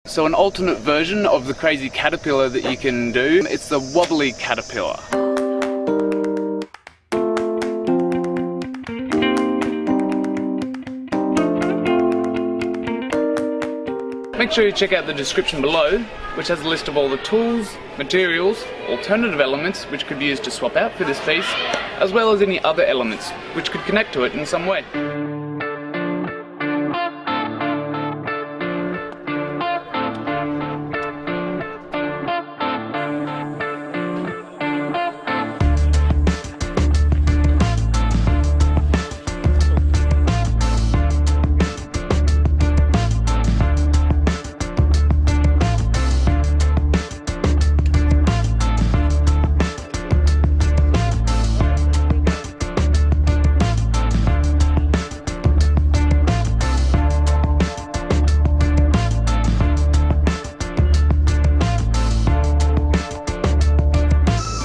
So an alternate version of the crazy caterpillar that you can do, it's the Wobbly Caterpillar. Make sure you check out the description below, which has a list of all the tools, materials, alternative elements which could be used to swap out for this piece, as well as any other elements which could connect to it in some way.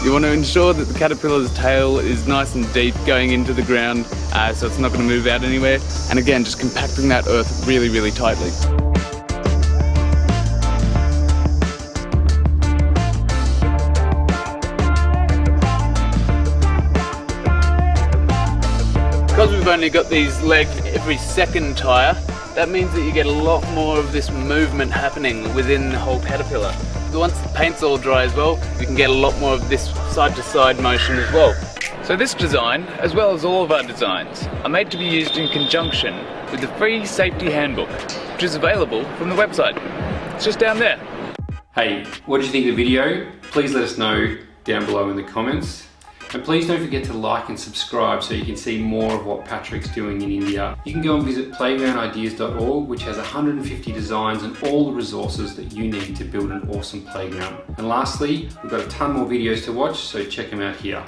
You want to ensure that the caterpillar's tail is nice and deep going into the ground, so it's not going to move out anywhere. And again, just compacting that earth really, really tightly. Because we've only got these legs every second tire, that means that you get a lot more of this movement happening within the whole caterpillar. Once the paint's all dry as well, you can get a lot more of this side-to-side motion as well. So this design, as well as all of our designs, are made to be used in conjunction with the free safety handbook, which is available from the website. It's just down there. Hey, what did you think of the video? Please let us know down below in the comments. And please don't forget to like and subscribe so you can see more of what Patrick's doing in India. You can go and visit playgroundideas.org, which has 150 designs and all the resources that you need to build an awesome playground. And lastly, we've got a ton more videos to watch, so check them out here.